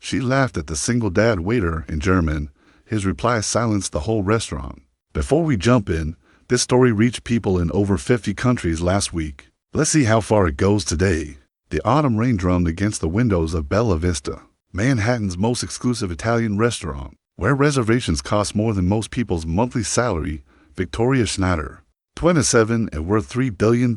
She laughed at the single-dad waiter in German. His reply silenced the whole restaurant. Before we jump in, this story reached people in over 50 countries last week. Let's see how far it goes today. The autumn rain drummed against the windows of Bella Vista, Manhattan's most exclusive Italian restaurant, where reservations cost more than most people's monthly salary. Victoria Schneider, 27 and worth $3 billion,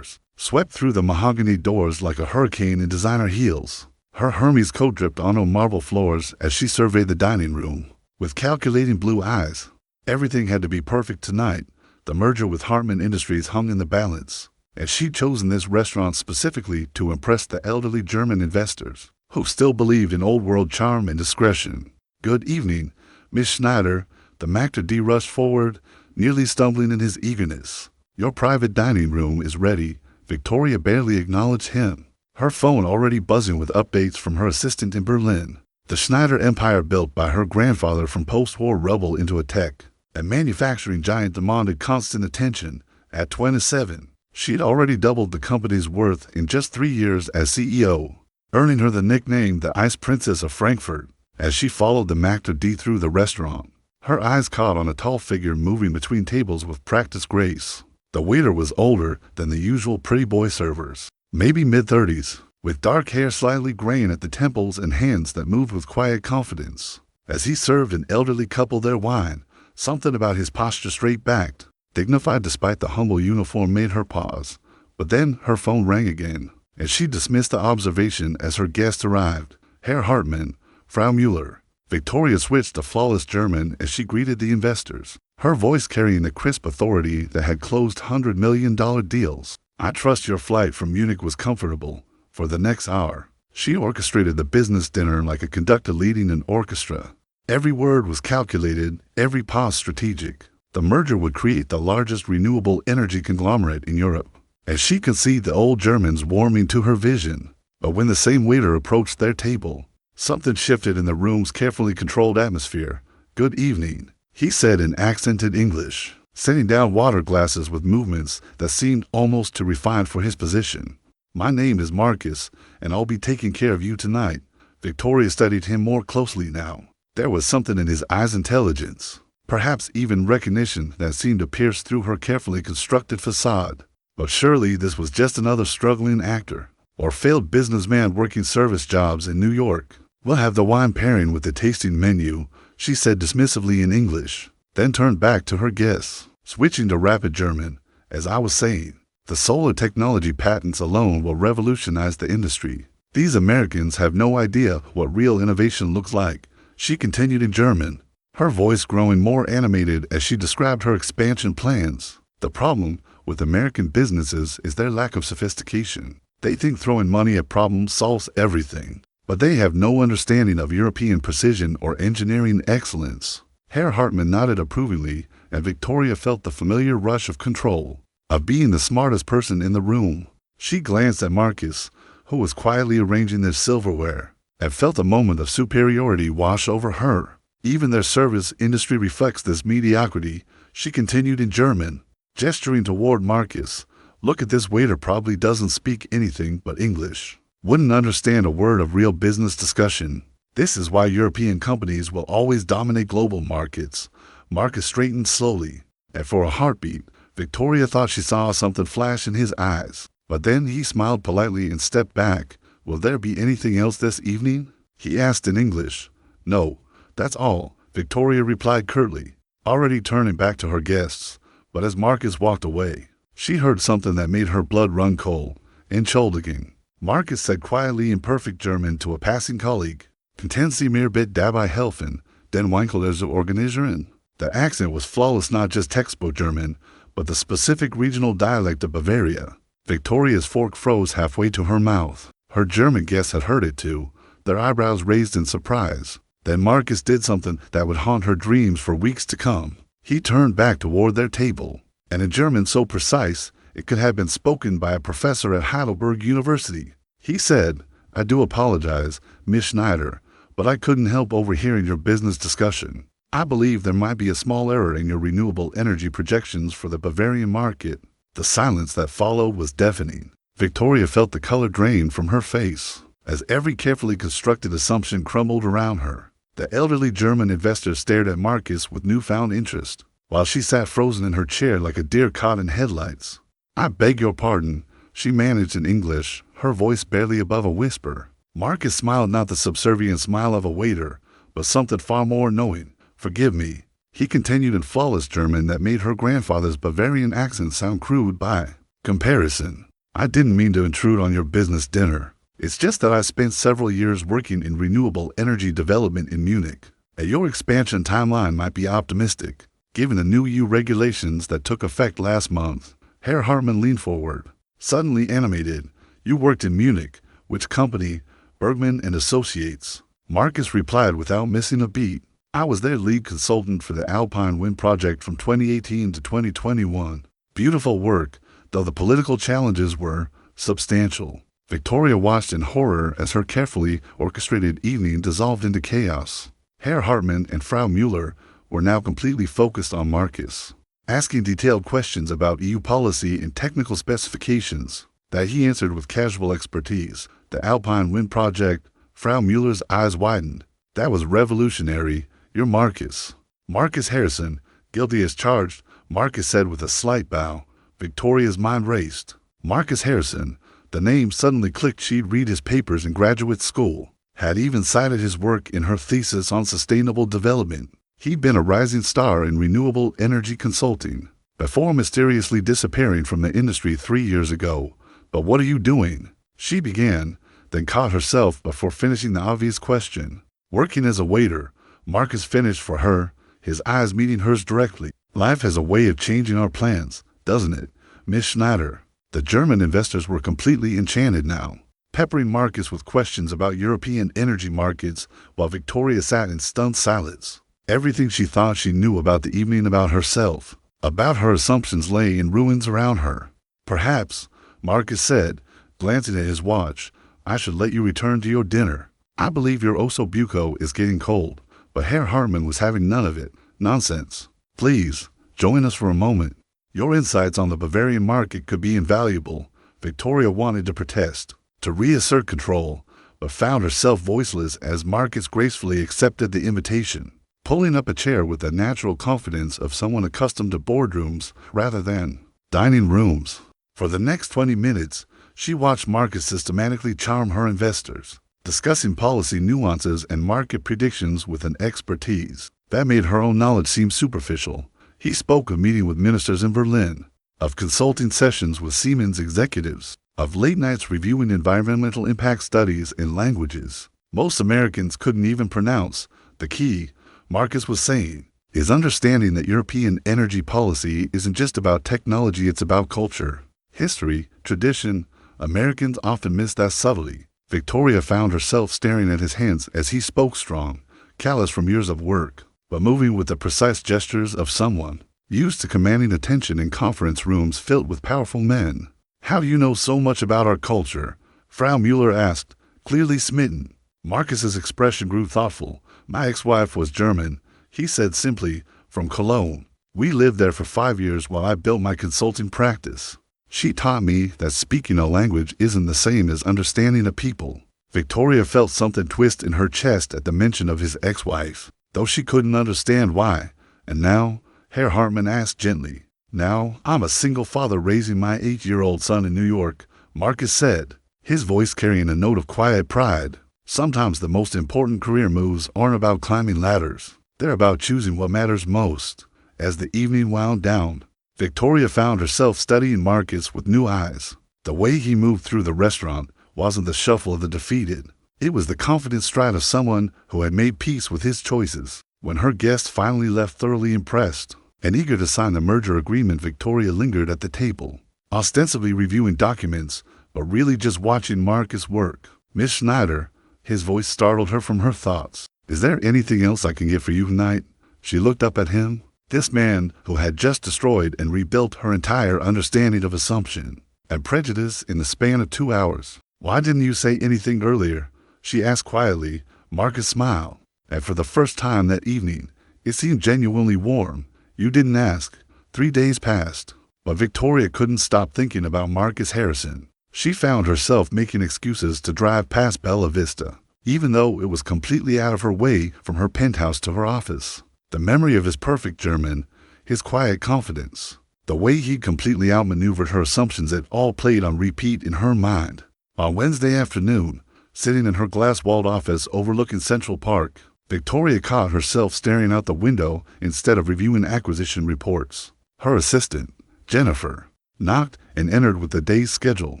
swept through the mahogany doors like a hurricane in designer heels. Her Hermes coat dripped onto marble floors as she surveyed the dining room. With calculating blue eyes, everything had to be perfect tonight. The merger with Hartman Industries hung in the balance, and she'd chosen this restaurant specifically to impress the elderly German investors, who still believed in old-world charm and discretion. "Good evening, Miss Schneider," the MacD rushed forward, nearly stumbling in his eagerness. "Your private dining room is ready." Victoria barely acknowledged him, her phone already buzzing with updates from her assistant in Berlin. The Schneider empire, built by her grandfather from post-war rubble into a tech and manufacturing giant, demanded constant attention. At 27, she'd already doubled the company's worth in just 3 years as CEO, earning her the nickname the Ice Princess of Frankfurt. As she followed the MacD through the restaurant, her eyes caught on a tall figure moving between tables with practiced grace. The waiter was older than the usual pretty boy servers, maybe mid-30s, with dark hair slightly graying at the temples and hands that moved with quiet confidence. As he served an elderly couple their wine, something about his posture, straight-backed, dignified despite the humble uniform, made her pause. But then her phone rang again, and she dismissed the observation as her guest arrived. "Herr Hartmann, Frau Müller." Victoria switched to flawless German as she greeted the investors, her voice carrying the crisp authority that had closed $100 million deals. "I trust your flight from Munich was comfortable." For the next hour, she orchestrated the business dinner like a conductor leading an orchestra. Every word was calculated, every pause strategic. The merger would create the largest renewable energy conglomerate in Europe, as she could see the old Germans warming to her vision. But when the same waiter approached their table, something shifted in the room's carefully controlled atmosphere. "Good evening," he said in accented English, setting down water glasses with movements that seemed almost too refined for his position. "My name is Marcus, and I'll be taking care of you tonight." Victoria studied him more closely now. There was something in his eyes, intelligence, perhaps even recognition, that seemed to pierce through her carefully constructed facade. But surely this was just another struggling actor, or failed businessman working service jobs in New York. "We'll have the wine pairing with the tasting menu," she said dismissively in English, then turned back to her guests, switching to rapid German. "As I was saying, the solar technology patents alone will revolutionize the industry. These Americans have no idea what real innovation looks like," she continued in German, her voice growing more animated as she described her expansion plans. "The problem with American businesses is their lack of sophistication. They think throwing money at problems solves everything, but they have no understanding of European precision or engineering excellence." Herr Hartmann nodded approvingly, and Victoria felt the familiar rush of control, of being the smartest person in the room. She glanced at Marcus, who was quietly arranging their silverware, and felt a moment of superiority wash over her. "Even their service industry reflects this mediocrity," she continued in German, gesturing toward Marcus. "Look at this waiter, probably doesn't speak anything but English, wouldn't understand a word of real business discussion. This is why European companies will always dominate global markets." Marcus straightened slowly, and for a heartbeat, Victoria thought she saw something flash in his eyes. But then he smiled politely and stepped back. "Will there be anything else this evening?" he asked in English. "No, that's all," Victoria replied curtly, already turning back to her guests. But as Marcus walked away, she heard something that made her blood run cold. "Entschuldigung," Marcus said quietly in perfect German to a passing colleague. "Könnten Sie mir bitte dabei helfen, den Winkel zu organisieren?" The accent was flawless, not just textbook German, but the specific regional dialect of Bavaria. Victoria's fork froze halfway to her mouth. Her German guests had heard it too, their eyebrows raised in surprise. Then Marcus did something that would haunt her dreams for weeks to come. He turned back toward their table, and in German so precise it could have been spoken by a professor at Heidelberg University, he said, "I do apologize, Miss Schneider, but I couldn't help overhearing your business discussion. I believe there might be a small error in your renewable energy projections for the Bavarian market." The silence that followed was deafening. Victoria felt the color drain from her face. as every carefully constructed assumption crumbled around her. The elderly German investor stared at Marcus with newfound interest, while she sat frozen in her chair like a deer caught in headlights. "I beg your pardon," she managed in English, her voice barely above a whisper. Marcus smiled, not the subservient smile of a waiter, but something far more knowing. "Forgive me," he continued in flawless German that made her grandfather's Bavarian accent sound crude by comparison. "I didn't mean to intrude on your business dinner. It's just that I spent several years working in renewable energy development in Munich. Your expansion timeline might be optimistic, given the new EU regulations that took effect last month." Herr Hartmann leaned forward, suddenly animated. "You worked in Munich. Which company?" "Bergman and Associates." Marcus replied without missing a beat. "I was their lead consultant for the Alpine Wind project from 2018 to 2021. Beautiful work, though the political challenges were substantial." Victoria watched in horror as her carefully orchestrated evening dissolved into chaos. Herr Hartmann and Frau Müller were now completely focused on Marcus, asking detailed questions about EU policy and technical specifications that he answered with casual expertise. "The Alpine Wind project," Frau Müller's eyes widened. "That was revolutionary. You're Marcus." "Marcus Harrison, guilty as charged," Marcus said with a slight bow. Victoria's mind raced. Marcus Harrison. The name suddenly clicked. She'd read his papers in graduate school, had even cited his work in her thesis on sustainable development. He'd been a rising star in renewable energy consulting, before mysteriously disappearing from the industry 3 years ago. "But what are you doing?" she began, then caught herself before finishing the obvious question. "Working as a waiter," Marcus finished for her, his eyes meeting hers directly. "Life has a way of changing our plans, doesn't it, Miss Schneider?" The German investors were completely enchanted now, peppering Marcus with questions about European energy markets while Victoria sat in stunned silence. Everything she thought she knew about the evening, about herself, about her assumptions, lay in ruins around her. "Perhaps," Marcus said, glancing at his watch, "I should let you return to your dinner. I believe your osso buco is getting cold." But Herr Hartmann was having none of it. "Nonsense. Please, join us for a moment. Your insights on the Bavarian market could be invaluable." Victoria wanted to protest, to reassert control, but found herself voiceless as Marcus gracefully accepted the invitation, pulling up a chair with the natural confidence of someone accustomed to boardrooms rather than dining rooms. For the next 20 minutes, she watched Marcus systematically charm her investors, discussing policy nuances and market predictions with an expertise that made her own knowledge seem superficial. He spoke of meeting with ministers in Berlin, of consulting sessions with Siemens executives, of late nights reviewing environmental impact studies in languages most Americans couldn't even pronounce. "The key," Marcus was saying, "is understanding that European energy policy isn't just about technology, it's about culture, history, tradition. Americans often miss that subtlety." Victoria found herself staring at his hands as he spoke, strong, callous from years of work, but moving with the precise gestures of someone used to commanding attention in conference rooms filled with powerful men. "How do you know so much about our culture?" Frau Müller asked, clearly smitten. Marcus's expression grew thoughtful. "My ex-wife was German," he said simply, "from Cologne. We lived there for 5 years while I built my consulting practice. She taught me that speaking a language isn't the same as understanding a people." Victoria felt something twist in her chest at the mention of his ex-wife, though she couldn't understand why. "And now?" Herr Hartmann asked gently. "Now, I'm a single father raising my 8-year-old son in New York," Marcus said, his voice carrying a note of quiet pride. "Sometimes the most important career moves aren't about climbing ladders. They're about choosing what matters most." As the evening wound down, Victoria found herself studying Marcus with new eyes. The way he moved through the restaurant wasn't the shuffle of the defeated. It was the confident stride of someone who had made peace with his choices. When her guest finally left thoroughly impressed and eager to sign the merger agreement, Victoria lingered at the table, ostensibly reviewing documents, but really just watching Marcus work. "Miss Schneider," his voice startled her from her thoughts. "Is there anything else I can get for you tonight?" She looked up at him, this man who had just destroyed and rebuilt her entire understanding of assumption and prejudice in the span of 2 hours. "Why didn't you say anything earlier?" she asked quietly. Marcus smiled, and for the first time that evening, it seemed genuinely warm. "You didn't ask." 3 days passed, but Victoria couldn't stop thinking about Marcus Harrison. She found herself making excuses to drive past Bella Vista, even though it was completely out of her way from her penthouse to her office. The memory of his perfect German, his quiet confidence, the way he'd completely outmaneuvered her assumptions, it all played on repeat in her mind. On Wednesday afternoon, sitting in her glass-walled office overlooking Central Park, Victoria caught herself staring out the window instead of reviewing acquisition reports. Her assistant, Jennifer, knocked and entered with the day's schedule.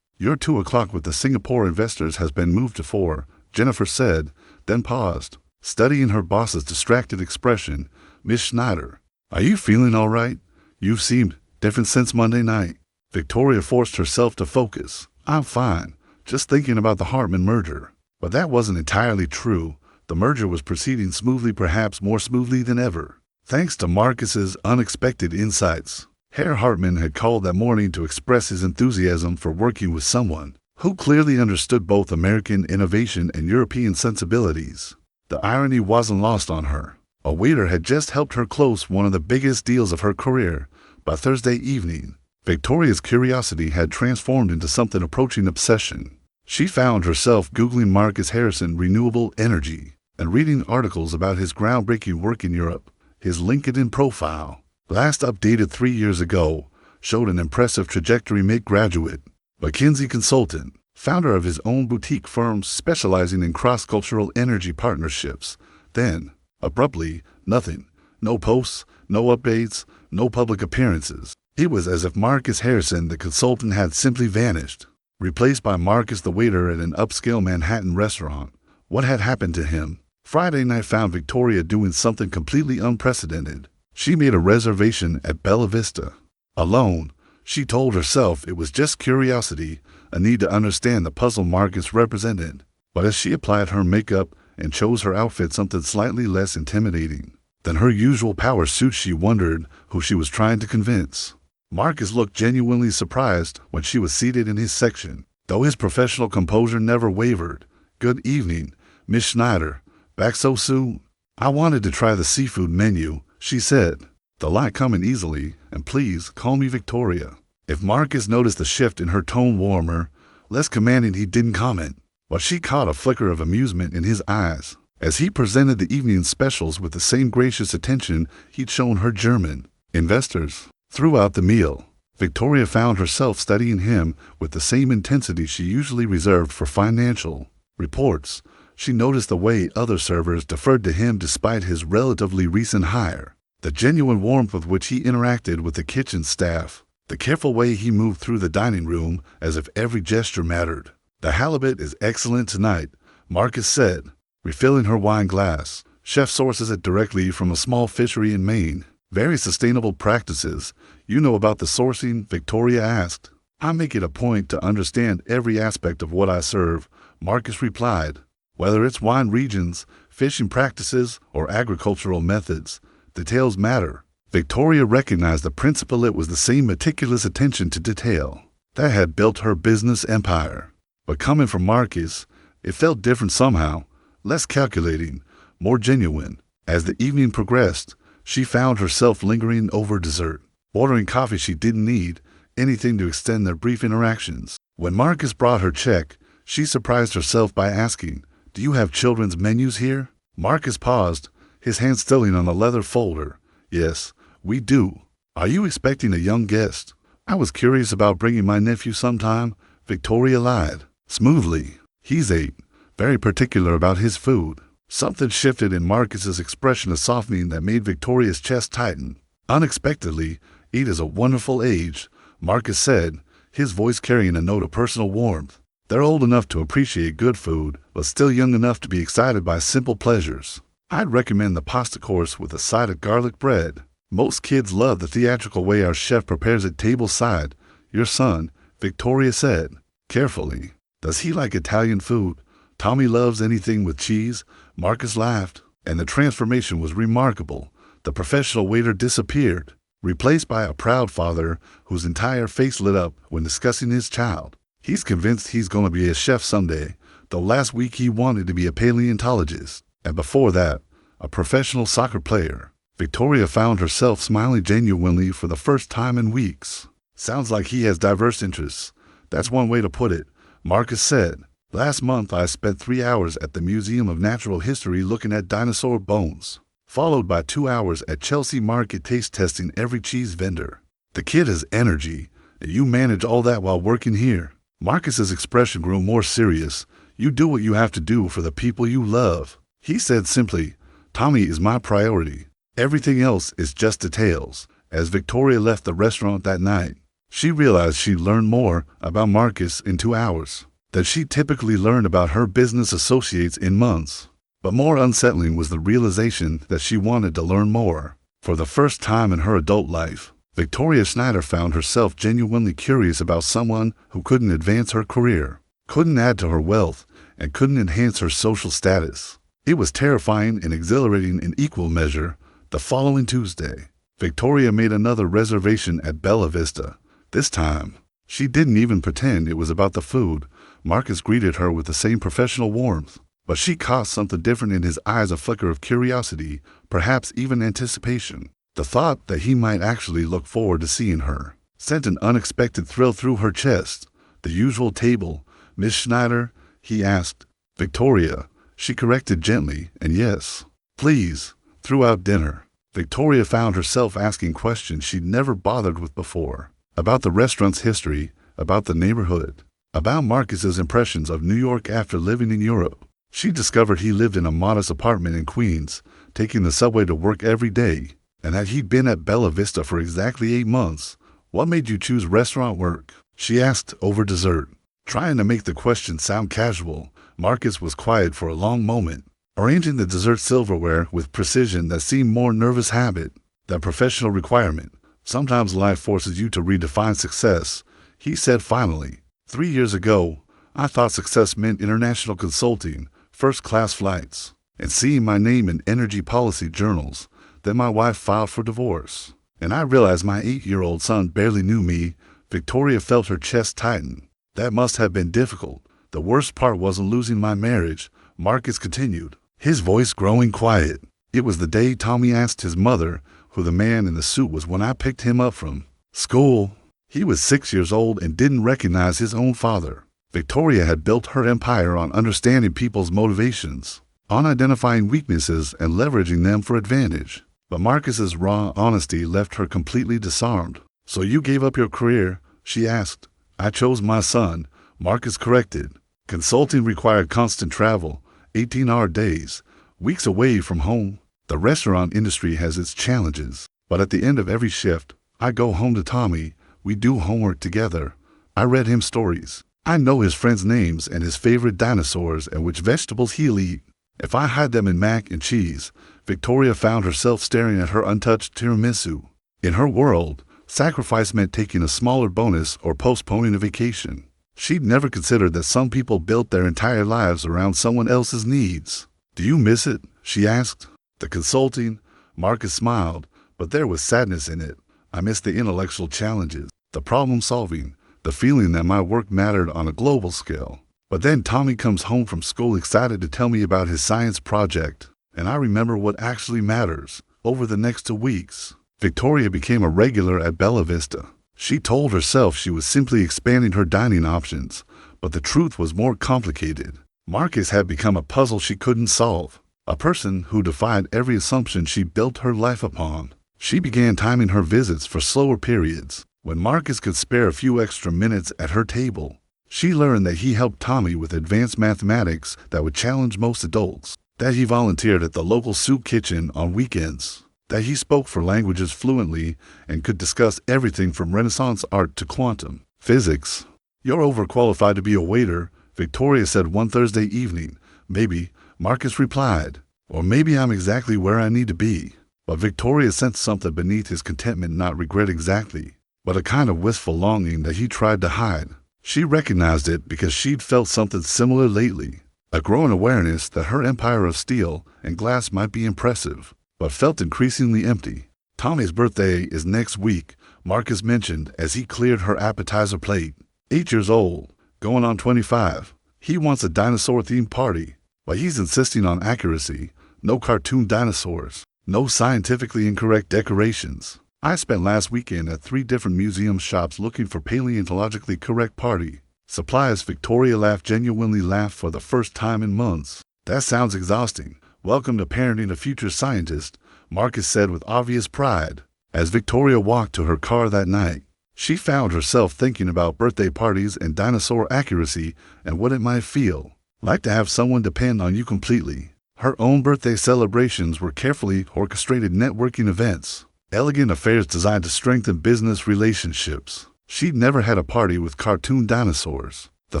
"Your 2 o'clock with the Singapore investors has been moved to 4, Jennifer said, then paused, studying her boss's distracted expression. "Miss Schneider, are you feeling all right? You've seemed different since Monday night." Victoria forced herself to focus. "I'm fine, just thinking about the Hartman merger." But that wasn't entirely true. The merger was proceeding smoothly, perhaps more smoothly than ever, thanks to Marcus's unexpected insights. Herr Hartman had called that morning to express his enthusiasm for working with someone who clearly understood both American innovation and European sensibilities. The irony wasn't lost on her. A waiter had just helped her close one of the biggest deals of her career. By Thursday evening, Victoria's curiosity had transformed into something approaching obsession. She found herself Googling Marcus Harrison renewable energy and reading articles about his groundbreaking work in Europe. His LinkedIn profile, last updated 3 years ago, showed an impressive trajectory: mid-graduate, McKinsey consultant, founder of his own boutique firm specializing in cross-cultural energy partnerships. Then, abruptly, nothing. No posts, no updates, no public appearances. It was as if Marcus Harrison, the consultant, had simply vanished, replaced by Marcus, the waiter at an upscale Manhattan restaurant. What had happened to him? Friday night found Victoria doing something completely unprecedented. She made a reservation at Bella Vista. Alone, she told herself it was just curiosity, a need to understand the puzzle Marcus represented. But as she applied her makeup and chose her outfit something slightly less intimidating than her usual power suit, she wondered who she was trying to convince. Marcus looked genuinely surprised when she was seated in his section, though his professional composure never wavered. "Good evening, Miss Schneider. Back so soon?" "I wanted to try the seafood menu," she said, the lie coming easily. "And please call me Victoria." If Marcus noticed the shift in her tone, warmer, less commanding, he didn't comment. But she caught a flicker of amusement in his eyes as he presented the evening specials with the same gracious attention he'd shown her German investors. Throughout the meal, Victoria found herself studying him with the same intensity she usually reserved for financial reports. She noticed the way other servers deferred to him despite his relatively recent hire, the genuine warmth with which he interacted with the kitchen staff, the careful way he moved through the dining room as if every gesture mattered. "The halibut is excellent tonight," Marcus said, refilling her wine glass. "Chef sources it directly from a small fishery in Maine. Very sustainable practices. You know about the sourcing?" Victoria asked. "I make it a point to understand every aspect of what I serve," Marcus replied. "Whether it's wine regions, fishing practices, or agricultural methods, details matter." Victoria recognized the principle. It was the same meticulous attention to detail that had built her business empire. But coming from Marcus, it felt different somehow, less calculating, more genuine. As the evening progressed, she found herself lingering over dessert, ordering coffee she didn't need, anything to extend their brief interactions. When Marcus brought her check, she surprised herself by asking, "Do you have children's menus here?" Marcus paused, his hand stilling on the leather folder. "Yes, we do. Are you expecting a young guest?" "I was curious about bringing my nephew sometime," Victoria lied smoothly. "He's 8, very particular about his food." Something shifted in Marcus's expression, a softening that made Victoria's chest tighten. Unexpectedly, 8 is a wonderful age, Marcus said, his voice carrying a note of personal warmth. "They're old enough to appreciate good food, but still young enough to be excited by simple pleasures. I'd recommend the pasta course with a side of garlic bread. Most kids love the theatrical way our chef prepares it tableside. Your son," Victoria said, carefully, "does he like Italian food?" "Tommy loves anything with cheese," Marcus laughed, and the transformation was remarkable. The professional waiter disappeared, replaced by a proud father whose entire face lit up when discussing his child. He's convinced he's going to be a chef someday, though last week he wanted to be a paleontologist, and before that, a professional soccer player. Victoria found herself smiling genuinely for the first time in weeks. "Sounds like he has diverse interests," That's one way to put it, Marcus said. Last month I spent 3 hours at the Museum of Natural History looking at dinosaur bones, followed by 2 hours at Chelsea Market taste testing every cheese vendor. The kid has energy, and you manage all that while working here. Marcus's expression grew more serious. You do what you have to do for the people you love. He said simply, Tommy is my priority. Everything else is just details. As Victoria left the restaurant that night, she realized she'd learned more about Marcus in 2 hours than she typically learned about her business associates in months. But more unsettling was the realization that she wanted to learn more. For the first time in her adult life, Victoria Schneider found herself genuinely curious about someone who couldn't advance her career, couldn't add to her wealth, and couldn't enhance her social status. It was terrifying and exhilarating in equal measure. The following Tuesday, Victoria made another reservation at Bella Vista. This time, she didn't even pretend it was about the food. Marcus greeted her with the same professional warmth, but she caught something different in his eyes, a flicker of curiosity, perhaps even anticipation. The thought that he might actually look forward to seeing her sent an unexpected thrill through her chest. The usual table, Miss Schneider? He asked. Victoria, she corrected gently, and yes, please. Throughout dinner, Victoria found herself asking questions she'd never bothered with before, about the restaurant's history, about the neighborhood, about Marcus's impressions of New York after living in Europe. She discovered he lived in a modest apartment in Queens, taking the subway to work every day, and that he'd been at Bella Vista for exactly 8 months. What made you choose restaurant work? She asked over dessert, trying to make the question sound casual. Marcus was quiet for a long moment, arranging the dessert silverware with precision that seemed more nervous habit than professional requirement. Sometimes life forces you to redefine success, he said finally. 3 years ago, I thought success meant international consulting, first-class flights, and seeing my name in energy policy journals. Then my wife filed for divorce, and I realized my 8-year-old son barely knew me. Victoria felt her chest tighten. That must have been difficult. The worst part wasn't losing my marriage, Marcus continued, his voice growing quiet. It was the day Tommy asked his mother who the man in the suit was when I picked him up from school. He was 6 years old and didn't recognize his own father. Victoria had built her empire on understanding people's motivations, on identifying weaknesses and leveraging them for advantage. But Marcus's raw honesty left her completely disarmed. So you gave up your career? She asked. I chose my son, Marcus corrected. Consulting required constant travel, 18-hour days, weeks away from home. The restaurant industry has its challenges, but at the end of every shift, I go home to Tommy. We do homework together. I read him stories. I know his friends' names and his favorite dinosaurs and which vegetables he'll eat. If I hide them in mac and cheese, Victoria found herself staring at her untouched tiramisu. In her world, sacrifice meant taking a smaller bonus or postponing a vacation. She'd never considered that some people built their entire lives around someone else's needs. Do you miss it? She asked. The consulting? Marcus smiled, but there was sadness in it. I miss the intellectual challenges, the problem solving, the feeling that my work mattered on a global scale. But then Tommy comes home from school excited to tell me about his science project, and I remember what actually matters. Over the next 2 weeks, Victoria became a regular at Bella Vista. She told herself she was simply expanding her dining options, but the truth was more complicated. Marcus had become a puzzle she couldn't solve, a person who defied every assumption she built her life upon. She began timing her visits for slower periods, when Marcus could spare a few extra minutes at her table. She learned that he helped Tommy with advanced mathematics that would challenge most adults, that he volunteered at the local soup kitchen on weekends, that he spoke 4 languages fluently and could discuss everything from Renaissance art to quantum physics. You're overqualified to be a waiter, Victoria said one Thursday evening. Maybe, Marcus replied, or maybe I'm exactly where I need to be. But Victoria sensed something beneath his contentment, not regret exactly, but a kind of wistful longing that he tried to hide. She recognized it because she'd felt something similar lately, a growing awareness that her empire of steel and glass might be impressive, but felt increasingly empty. Tommy's birthday is next week, Marcus mentioned as he cleared her appetizer plate. 8 years old, going on 25. He wants a dinosaur-themed party, but he's insisting on accuracy. No cartoon dinosaurs, no scientifically incorrect decorations. I spent last weekend at 3 different museum shops looking for paleontologically correct party supplies. Victoria genuinely laughed for the first time in months. That sounds exhausting. Welcome to parenting a future scientist, Marcus said with obvious pride. As Victoria walked to her car that night, she found herself thinking about birthday parties and dinosaur accuracy and what it might feel like to have someone depend on you completely. Her own birthday celebrations were carefully orchestrated networking events, elegant affairs designed to strengthen business relationships. She'd never had a party with cartoon dinosaurs. The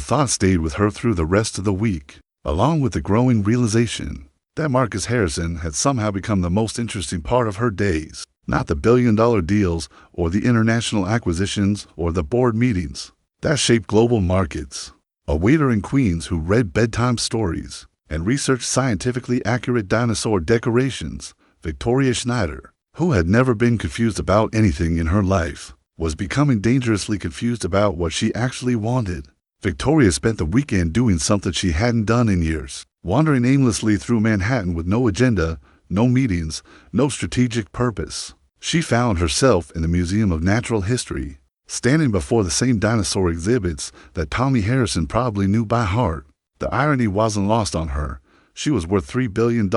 thought stayed with her through the rest of the week, along with the growing realization that Marcus Harrison had somehow become the most interesting part of her days. Not the billion-dollar deals or the international acquisitions or the board meetings that shaped global markets. A waiter in Queens who read bedtime stories and researched scientifically accurate dinosaur decorations, Victoria Schneider, who had never been confused about anything in her life, was becoming dangerously confused about what she actually wanted. Victoria spent the weekend doing something she hadn't done in years, wandering aimlessly through Manhattan with no agenda, no meetings, no strategic purpose. She found herself in the Museum of Natural History, standing before the same dinosaur exhibits that Tommy Harrison probably knew by heart. The irony wasn't lost on her. She was worth $3 billion,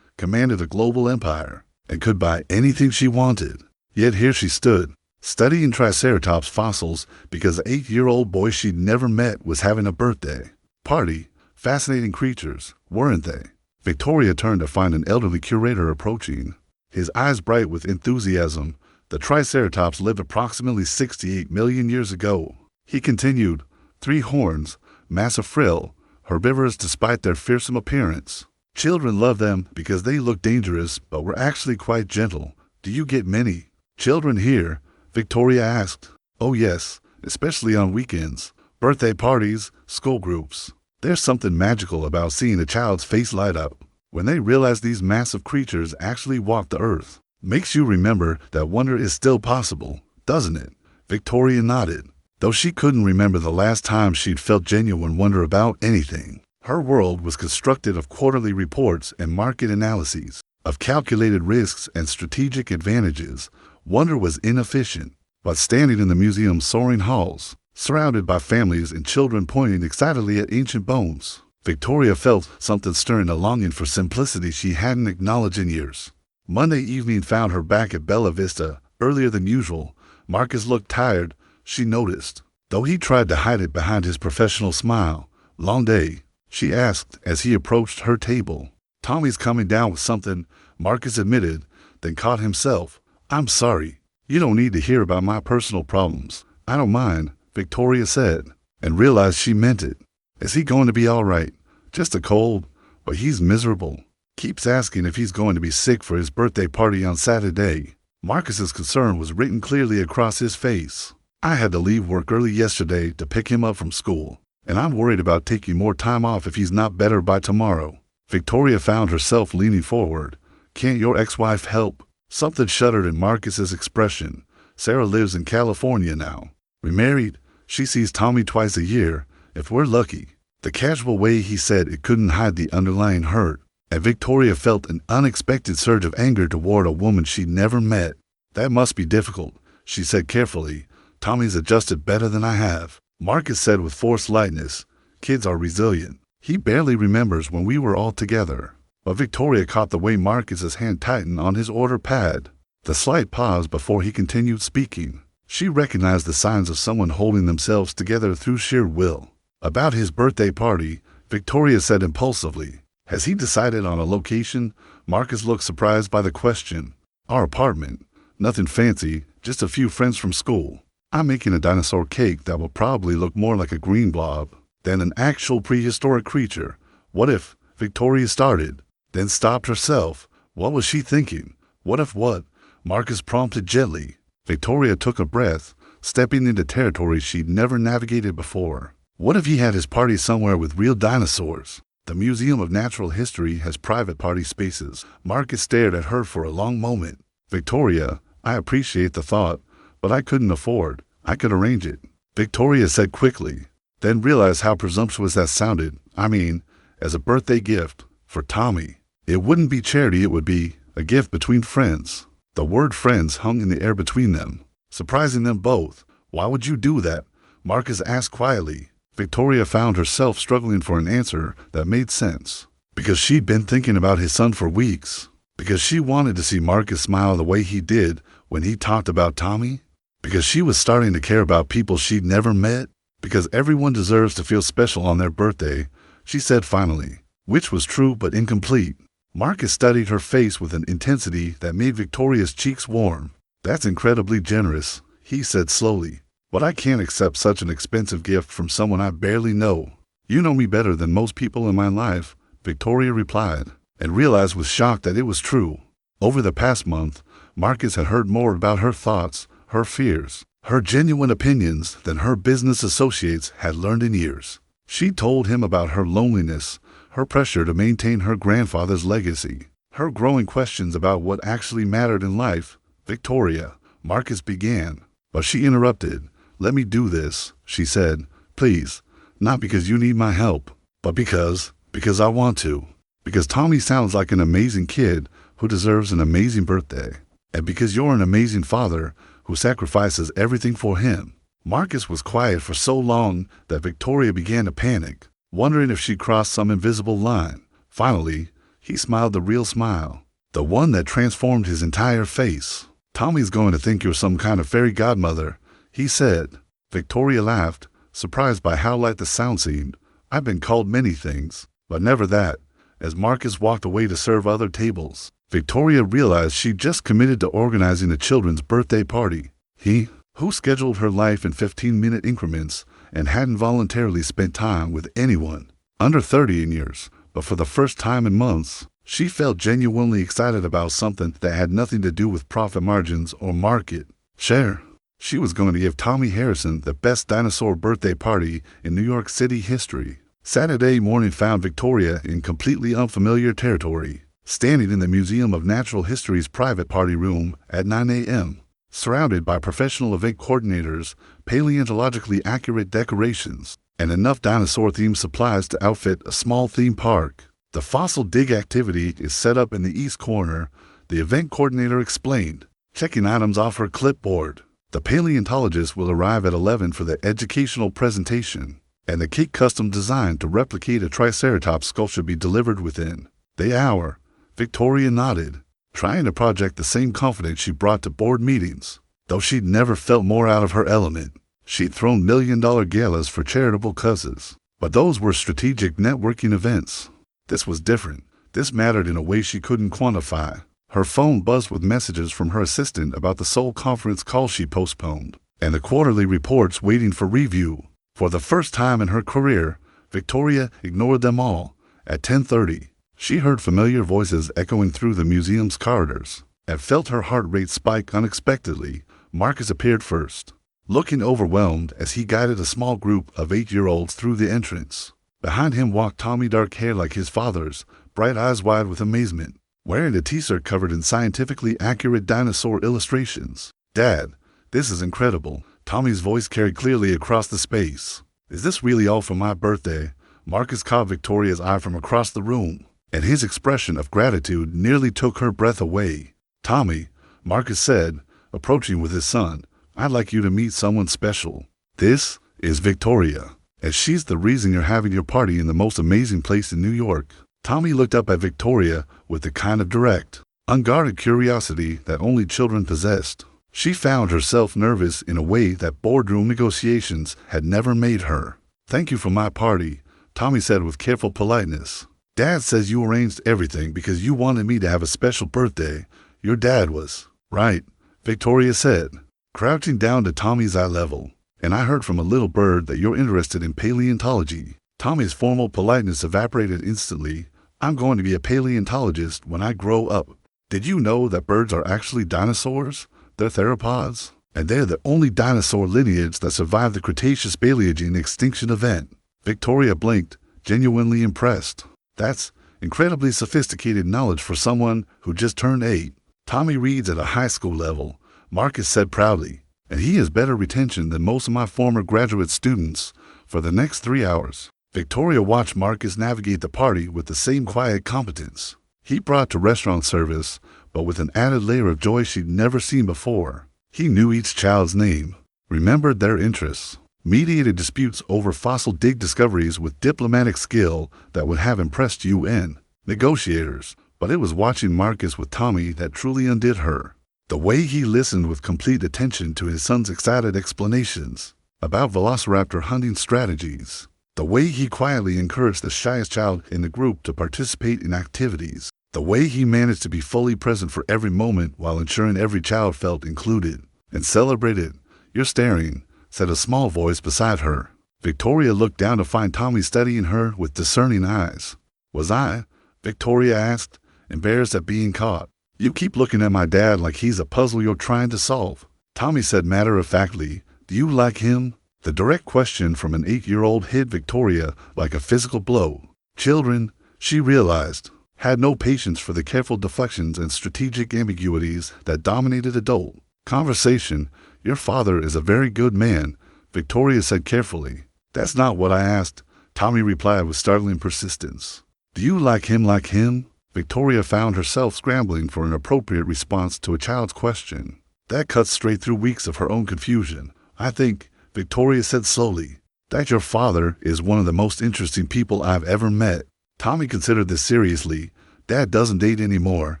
commanded a global empire, and could buy anything she wanted. Yet here she stood, studying Triceratops fossils because the 8-year-old boy she'd never met was having a birthday party. Fascinating creatures, weren't they? Victoria turned to find an elderly curator approaching, his eyes bright with enthusiasm. The Triceratops lived approximately 68 million years ago. He continued, 3 horns, massive frill, herbivorous despite their fearsome appearance. Children love them because they look dangerous but were actually quite gentle. Do you get many children here? Victoria asked. Oh yes, especially on weekends, birthday parties, school groups. There's something magical about seeing a child's face light up when they realize these massive creatures actually walk the earth. Makes you remember that wonder is still possible, doesn't it? Victoria nodded, though she couldn't remember the last time she'd felt genuine wonder about anything. Her world was constructed of quarterly reports and market analyses, of calculated risks and strategic advantages. Wonder was inefficient, but standing in the museum's soaring halls, surrounded by families and children pointing excitedly at ancient bones, Victoria felt something stirring a longing for simplicity she hadn't acknowledged in years. Monday evening found her back at Bella Vista, earlier than usual. Marcus looked tired, she noticed, though he tried to hide it behind his professional smile. Long day? She asked as he approached her table. Tommy's coming down with something, Marcus admitted, then caught himself. I'm sorry. You don't need to hear about my personal problems. I don't mind, Victoria said, and realized she meant it. Is he going to be all right? Just a cold, but he's miserable. Keeps asking if he's going to be sick for his birthday party on Saturday. Marcus's concern was written clearly across his face. I had to leave work early yesterday to pick him up from school, and I'm worried about taking more time off if he's not better by tomorrow. Victoria found herself leaning forward. Can't your ex-wife help? Something shuddered in Marcus's expression. Sarah lives in California now. Remarried, she sees Tommy twice a year, if we're lucky. The casual way he said it couldn't hide the underlying hurt, and Victoria felt an unexpected surge of anger toward a woman she'd never met. That must be difficult, she said carefully. Tommy's adjusted better than I have, Marcus said with forced lightness. Kids are resilient. He barely remembers when we were all together. But Victoria caught the way Marcus's hand tightened on his order pad. The slight pause before he continued speaking. She recognized the signs of someone holding themselves together through sheer will. About his birthday party, Victoria said impulsively, has he decided on a location? Marcus looked surprised by the question. Our apartment. Nothing fancy, just a few friends from school. I'm making a dinosaur cake that will probably look more like a green blob than an actual prehistoric creature. What if? Victoria started, then stopped herself. What was she thinking? What if what? Marcus prompted gently. Victoria took a breath, stepping into territory she'd never navigated before. What if he had his party somewhere with real dinosaurs? The Museum of Natural History has private party spaces. Marcus stared at her for a long moment. Victoria, I appreciate the thought, but I couldn't afford. I could arrange it, Victoria said quickly, then realized how presumptuous that sounded. I mean, as a birthday gift for Tommy. It wouldn't be charity, it would be a gift between friends. The word friends hung in the air between them, surprising them both. Why would you do that? Marcus asked quietly. Victoria found herself struggling for an answer that made sense. Because she'd been thinking about his son for weeks. Because she wanted to see Marcus smile the way he did when he talked about Tommy. Because she was starting to care about people she'd never met. Because everyone deserves to feel special on their birthday, she said finally, which was true but incomplete. Marcus studied her face with an intensity that made Victoria's cheeks warm. That's incredibly generous, he said slowly. But I can't accept such an expensive gift from someone I barely know. You know me better than most people in my life, Victoria replied, and realized with shock that it was true. Over the past month, Marcus had heard more about her thoughts, her fears, her genuine opinions than her business associates had learned in years. She told him about her loneliness, her pressure to maintain her grandfather's legacy, her growing questions about what actually mattered in life. Victoria, Marcus began, but she interrupted. Let me do this, she said, please, not because you need my help, but because I want to. Because Tommy sounds like an amazing kid who deserves an amazing birthday. And because you're an amazing father who sacrifices everything for him. Marcus was quiet for so long that Victoria began to panic, wondering if she crossed some invisible line. Finally, he smiled the real smile, the one that transformed his entire face. Tommy's going to think you're some kind of fairy godmother, he said. Victoria laughed, surprised by how light the sound seemed. I've been called many things, but never that. As Marcus walked away to serve other tables, Victoria realized she'd just committed to organizing a children's birthday party. He, who scheduled her life in 15-minute increments and hadn't voluntarily spent time with anyone under 30 in years, but for the first time in months, she felt genuinely excited about something that had nothing to do with profit margins or market share. She was going to give Tommy Harrison the best dinosaur birthday party in New York City history. Saturday morning found Victoria in completely unfamiliar territory, standing in the Museum of Natural History's private party room at 9 a.m., surrounded by professional event coordinators, paleontologically accurate decorations, and enough dinosaur-themed supplies to outfit a small theme park. The fossil dig activity is set up in the east corner, the event coordinator explained, checking items off her clipboard. The paleontologist will arrive at 11 for the educational presentation, and the cake custom designed to replicate a triceratops skull should be delivered within the hour. Victoria nodded, trying to project the same confidence she brought to board meetings. Though she'd never felt more out of her element, she'd thrown million-dollar galas for charitable causes, but those were strategic networking events. This was different. This mattered in a way she couldn't quantify. Her phone buzzed with messages from her assistant about the sole conference call she postponed, and the quarterly reports waiting for review. For the first time in her career, Victoria ignored them all. At 10:30, she heard familiar voices echoing through the museum's corridors, and felt her heart rate spike unexpectedly. Marcus appeared first, looking overwhelmed as he guided a small group of 8-year-olds through the entrance. Behind him walked Tommy, dark hair like his father's, bright eyes wide with amazement, wearing a t-shirt covered in scientifically accurate dinosaur illustrations. Dad, this is incredible. Tommy's voice carried clearly across the space. Is this really all for my birthday? Marcus caught Victoria's eye from across the room, and his expression of gratitude nearly took her breath away. Tommy, Marcus said, approaching with his son, I'd like you to meet someone special. This is Victoria, and she's the reason you're having your party in the most amazing place in New York. Tommy looked up at Victoria with the kind of direct, unguarded curiosity that only children possessed. She found herself nervous in a way that boardroom negotiations had never made her. Thank you for my party, Tommy said with careful politeness. Dad says you arranged everything because you wanted me to have a special birthday. Your dad was, right? Victoria said, crouching down to Tommy's eye level. And I heard from a little bird that you're interested in paleontology. Tommy's formal politeness evaporated instantly. I'm going to be a paleontologist when I grow up. Did you know that birds are actually dinosaurs? They're theropods, and they're the only dinosaur lineage that survived the Cretaceous-Paleogene extinction event. Victoria blinked, genuinely impressed. That's incredibly sophisticated knowledge for someone who just turned 8. Tommy reads at a high school level, Marcus said proudly, and he has better retention than most of my former graduate students. For the next 3 hours, Victoria watched Marcus navigate the party with the same quiet competence he brought to restaurant service, but with an added layer of joy she'd never seen before. He knew each child's name, remembered their interests, mediated disputes over fossil dig discoveries with diplomatic skill that would have impressed UN negotiators. But it was watching Marcus with Tommy that truly undid her. The way he listened with complete attention to his son's excited explanations about velociraptor hunting strategies. The way he quietly encouraged the shyest child in the group to participate in activities. The way he managed to be fully present for every moment while ensuring every child felt included and celebrated. "You're staring," said a small voice beside her. Victoria looked down to find Tommy studying her with discerning eyes. "Was I?" Victoria asked, embarrassed at being caught. "You keep looking at my dad like he's a puzzle you're trying to solve." Tommy said matter-of-factly, "Do you like him?" The direct question from an 8-year-old hit Victoria like a physical blow. Children, she realized, had no patience for the careful deflections and strategic ambiguities that dominated adult conversation. "Your father is a very good man," Victoria said carefully. "That's not what I asked," Tommy replied with startling persistence. "Do you like him? Victoria found herself scrambling for an appropriate response to a child's question. That cut straight through weeks of her own confusion. "I think," Victoria said slowly, "that your father is one of the most interesting people I've ever met." Tommy considered this seriously. "Dad doesn't date anymore,"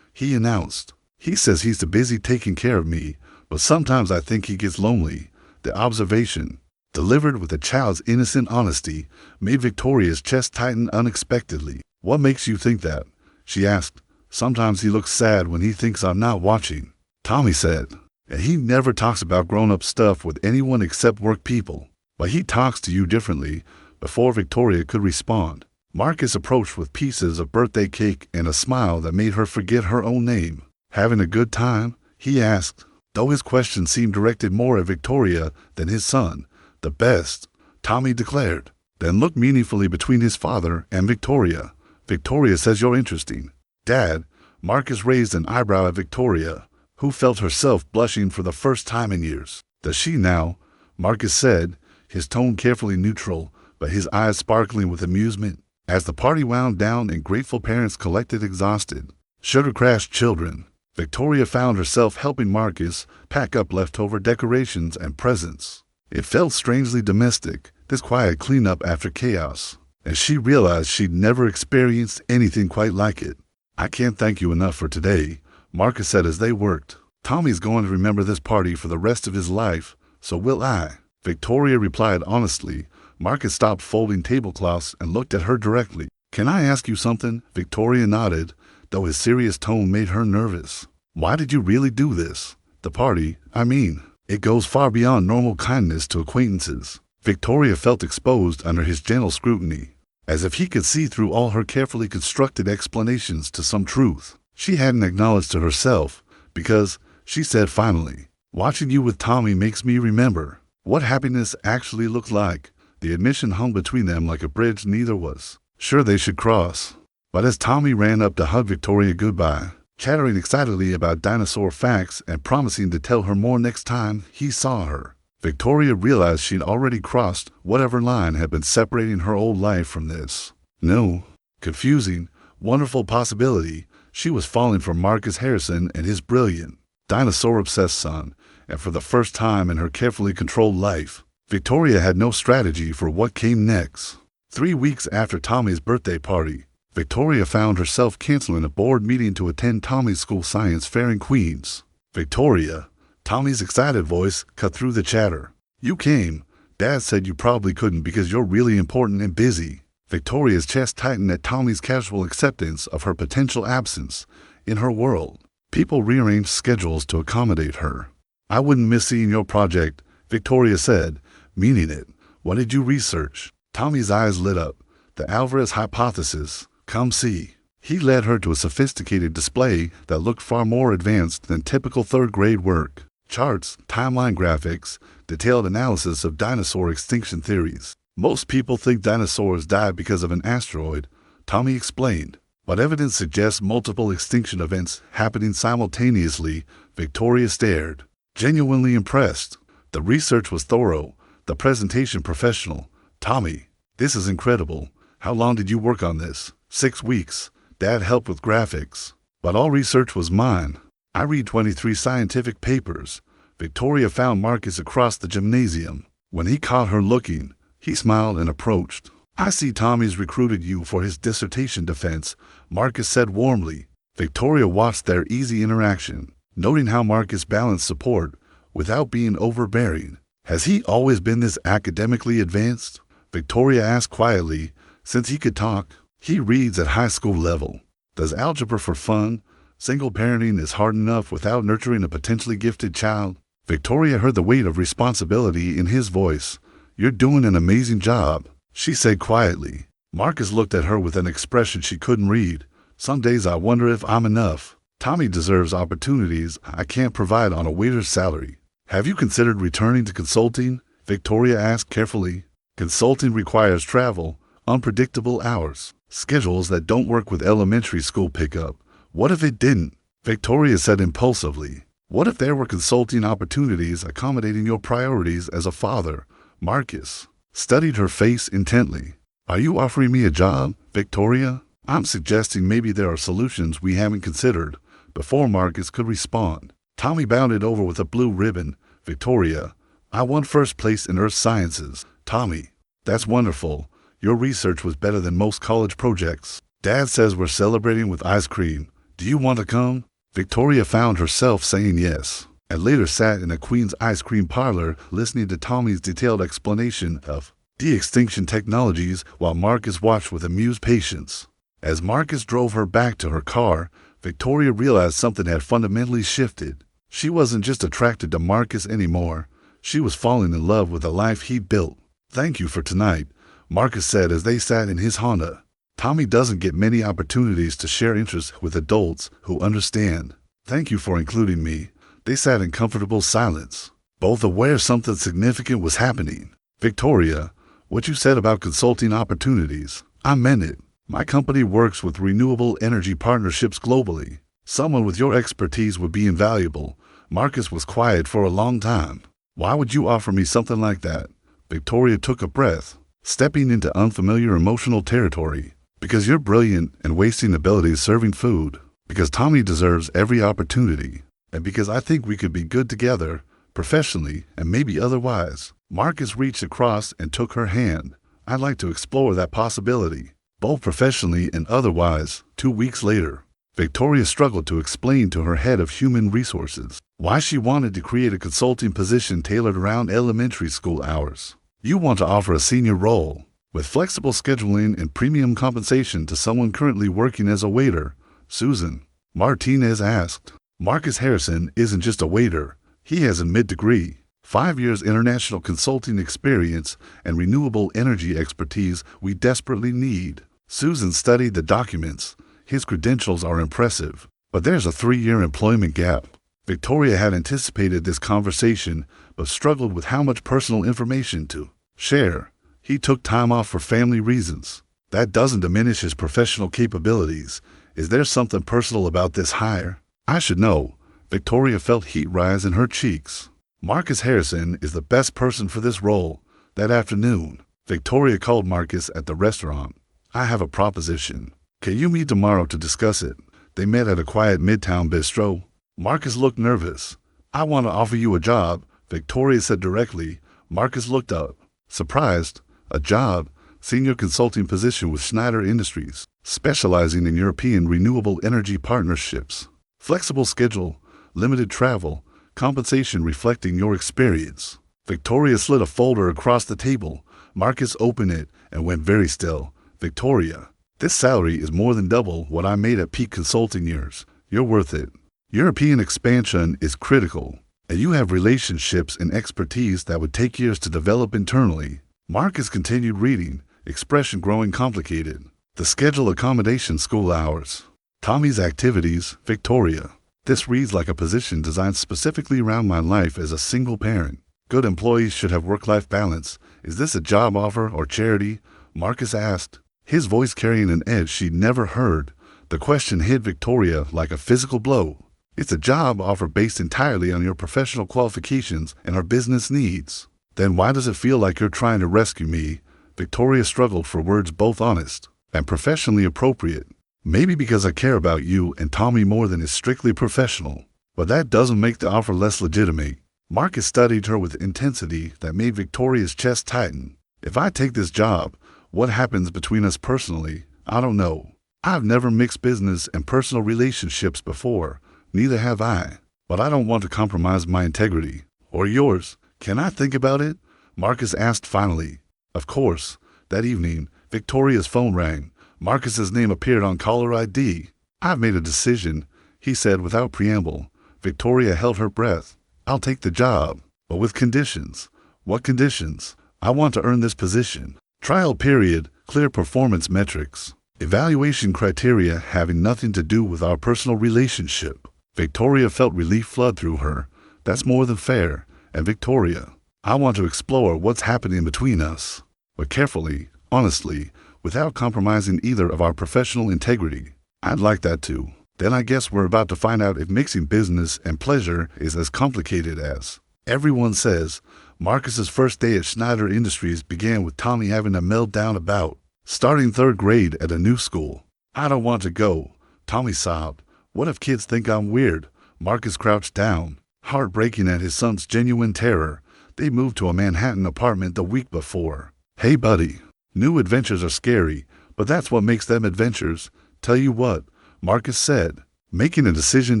he announced. "He says he's too busy taking care of me, but sometimes I think he gets lonely." The observation, delivered with a child's innocent honesty, made Victoria's chest tighten unexpectedly. "What makes you think that?" she asked. "Sometimes he looks sad when he thinks I'm not watching," Tommy said. "And he never talks about grown-up stuff with anyone except work people. But he talks to you differently." Before Victoria could respond, Marcus approached with pieces of birthday cake and a smile that made her forget her own name. "Having a good time?" he asked, though his question seemed directed more at Victoria than his son. "The best," Tommy declared, then looked meaningfully between his father and Victoria. "Victoria says you're interesting." "Dad," Marcus raised an eyebrow at Victoria, who felt herself blushing for the first time in years. "Does she now?" Marcus said, his tone carefully neutral, but his eyes sparkling with amusement. As the party wound down and grateful parents collected exhausted, sugar-crashed children, Victoria found herself helping Marcus pack up leftover decorations and presents. It felt strangely domestic, this quiet cleanup after chaos, and she realized she'd never experienced anything quite like it. "I can't thank you enough for today," Marcus said as they worked. "Tommy's going to remember this party for the rest of his life, so will I," Victoria replied honestly. Marcus stopped folding tablecloths and looked at her directly. "Can I ask you something?" Victoria nodded, though his serious tone made her nervous. "Why did you really do this? The party, I mean. It goes far beyond normal kindness to acquaintances." Victoria felt exposed under his gentle scrutiny, as if he could see through all her carefully constructed explanations to some truth she hadn't acknowledged to herself, because, she said finally, "Watching you with Tommy makes me remember what happiness actually looked like." The admission hung between them like a bridge neither was sure they should cross. But as Tommy ran up to hug Victoria goodbye, chattering excitedly about dinosaur facts and promising to tell her more next time he saw her, Victoria realized she'd already crossed whatever line had been separating her old life from this new, confusing, wonderful possibility. She was falling for Marcus Harrison and his brilliant, dinosaur-obsessed son, and for the first time in her carefully controlled life, Victoria had no strategy for what came next. 3 weeks after Tommy's birthday party, Victoria found herself canceling a board meeting to attend Tommy's school science fair in Queens. "Victoria," Tommy's excited voice cut through the chatter. "You came. Dad said you probably couldn't because you're really important and busy." Victoria's chest tightened at Tommy's casual acceptance of her potential absence in her world. People rearranged schedules to accommodate her. "I wouldn't miss seeing your project," Victoria said, meaning it. "What did you research?" Tommy's eyes lit up. "The Alvarez hypothesis. Come see." He led her to a sophisticated display that looked far more advanced than typical third-grade work. Charts, timeline graphics, detailed analysis of dinosaur extinction theories. "Most people think dinosaurs died because of an asteroid," Tommy explained, "but evidence suggests multiple extinction events happening simultaneously." Victoria stared, genuinely impressed. The research was thorough, the presentation professional. "Tommy, this is incredible. How long did you work on this?" 6 weeks. Dad helped with graphics." But all research was mine. I read 23 scientific papers. Victoria found Marcus across the gymnasium. When he caught her looking, he smiled and approached. I see Tommy's recruited you for his dissertation defense, Marcus said warmly. Victoria watched their easy interaction, noting how Marcus balanced support without being overbearing. Has he always been this academically advanced? Victoria asked quietly. Since he could talk, he reads at high school level. Does algebra for fun? Single parenting is hard enough without nurturing a potentially gifted child. Victoria heard the weight of responsibility in his voice. You're doing an amazing job, she said quietly. Marcus looked at her with an expression she couldn't read. Some days I wonder if I'm enough. Tommy deserves opportunities I can't provide on a waiter's salary. Have you considered returning to consulting? Victoria asked carefully. Consulting requires travel, unpredictable hours, schedules that don't work with elementary school pickup. What if it didn't? Victoria said impulsively. What if there were consulting opportunities accommodating your priorities as a father? Marcus studied her face intently. Are you offering me a job, Victoria? I'm suggesting maybe there are solutions we haven't considered. Before Marcus could respond, Tommy bounded over with a blue ribbon. Victoria, I won first place in Earth Sciences. Tommy, that's wonderful. Your research was better than most college projects. Dad says we're celebrating with ice cream. Do you want to come? Victoria found herself saying yes, and later sat in a Queen's ice cream parlor listening to Tommy's detailed explanation of de-extinction technologies while Marcus watched with amused patience. As Marcus drove her back to her car, Victoria realized something had fundamentally shifted. She wasn't just attracted to Marcus anymore. She was falling in love with the life he'd built. Thank you for tonight, Marcus said as they sat in his Honda. Tommy doesn't get many opportunities to share interests with adults who understand. Thank you for including me. They sat in comfortable silence, both aware something significant was happening. Victoria, what you said about consulting opportunities, I meant it. My company works with renewable energy partnerships globally. Someone with your expertise would be invaluable. Marcus was quiet for a long time. Why would you offer me something like that? Victoria took a breath, stepping into unfamiliar emotional territory. Because you're brilliant and wasting abilities serving food. Because Tommy deserves every opportunity. And because I think we could be good together, professionally and maybe otherwise. Marcus reached across and took her hand. I'd like to explore that possibility, both professionally and otherwise. 2 weeks later, Victoria struggled to explain to her head of human resources why she wanted to create a consulting position tailored around elementary school hours. You want to offer a senior role, with flexible scheduling and premium compensation to someone currently working as a waiter, Susan Martinez asked. Marcus Harrison isn't just a waiter. He has a mid-degree, 5 years international consulting experience and renewable energy expertise we desperately need. Susan studied the documents. His credentials are impressive, but there's a 3-year employment gap. Victoria had anticipated this conversation, but struggled with how much personal information to share. He took time off for family reasons. That doesn't diminish his professional capabilities. Is there something personal about this hire? I should know. Victoria felt heat rise in her cheeks. Marcus Harrison is the best person for this role. That afternoon, Victoria called Marcus at the restaurant. I have a proposition. Can you meet tomorrow to discuss it? They met at a quiet midtown bistro. Marcus looked nervous. I want to offer you a job, Victoria said directly. Marcus looked up, surprised. A job, senior consulting position with Schneider Industries, specializing in European renewable energy partnerships. Flexible schedule, limited travel, compensation reflecting your experience. Victoria slid a folder across the table. Marcus opened it and went very still. Victoria, this salary is more than double what I made at peak consulting years. You're worth it. European expansion is critical, and you have relationships and expertise that would take years to develop internally. Marcus continued reading, expression growing complicated. The schedule accommodation school hours. Tommy's activities, Victoria. This reads like a position designed specifically around my life as a single parent. Good employees should have work-life balance. Is this a job offer or charity? Marcus asked, his voice carrying an edge she'd never heard. The question hit Victoria like a physical blow. It's a job offer based entirely on your professional qualifications and our business needs. Then why does it feel like you're trying to rescue me? Victoria struggled for words both honest and professionally appropriate. Maybe because I care about you and Tommy more than is strictly professional. But that doesn't make the offer less legitimate. Marcus studied her with intensity that made Victoria's chest tighten. If I take this job, what happens between us personally? I don't know. I've never mixed business and personal relationships before. Neither have I. But I don't want to compromise my integrity. Or yours. Can I think about it? Marcus asked finally. Of course. That evening, Victoria's phone rang. Marcus's name appeared on caller ID. I've made a decision, he said without preamble. Victoria held her breath. I'll take the job, but with conditions. What conditions? I want to earn this position. Trial period, clear performance metrics. Evaluation criteria having nothing to do with our personal relationship. Victoria felt relief flood through her. That's more than fair. And Victoria, I want to explore what's happening between us. But carefully, honestly, without compromising either of our professional integrity. I'd like that too. Then I guess we're about to find out if mixing business and pleasure is as complicated as everyone says. Marcus's first day at Schneider Industries began with Tommy having a meltdown about starting third grade at a new school. I don't want to go, Tommy sobbed. What if kids think I'm weird? Marcus crouched down, heartbreaking at his son's genuine terror. They moved to a Manhattan apartment the week before. Hey buddy, new adventures are scary, but that's what makes them adventures. Tell you what, Marcus said, making a decision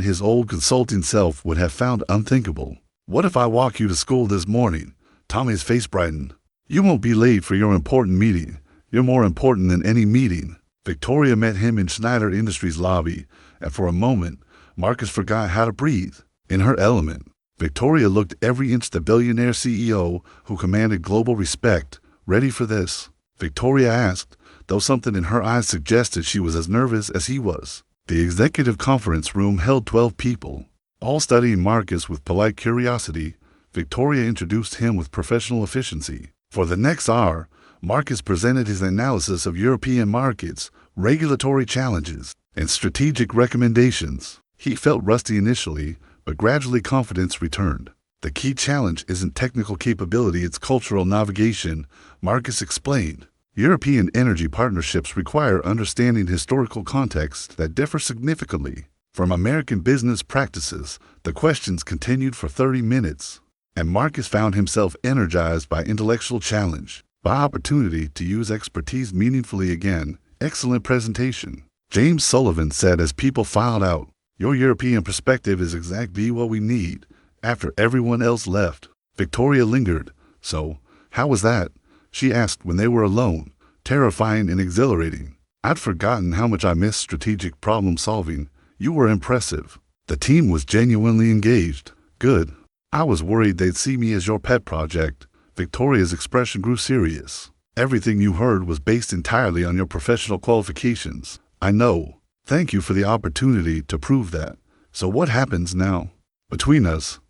his old consulting self would have found unthinkable. What if I walk you to school this morning? Tommy's face brightened. You won't be late for your important meeting. You're more important than any meeting. Victoria met him in Schneider Industries' lobby, and for a moment, Marcus forgot how to breathe. In her element, Victoria looked every inch the billionaire CEO who commanded global respect. Ready for this? Victoria asked, though something in her eyes suggested she was as nervous as he was. The executive conference room held 12 people, all studying Marcus with polite curiosity. Victoria introduced him with professional efficiency. For the next hour, Marcus presented his analysis of European markets, regulatory challenges, and strategic recommendations. He felt rusty initially, but gradually confidence returned. The key challenge isn't technical capability, it's cultural navigation, Marcus explained. European energy partnerships require understanding historical contexts that differ significantly from American business practices. The questions continued for 30 minutes, and Marcus found himself energized by intellectual challenge, by opportunity to use expertise meaningfully again. Excellent presentation, James Sullivan said as people filed out. Your European perspective is exactly what we need. After everyone else left, Victoria lingered. So, how was that? She asked when they were alone. Terrifying and exhilarating. I'd forgotten how much I missed strategic problem solving. You were impressive. The team was genuinely engaged. Good. I was worried they'd see me as your pet project. Victoria's expression grew serious. Everything you heard was based entirely on your professional qualifications. I know. Thank you for the opportunity to prove that. So what happens now? Between us,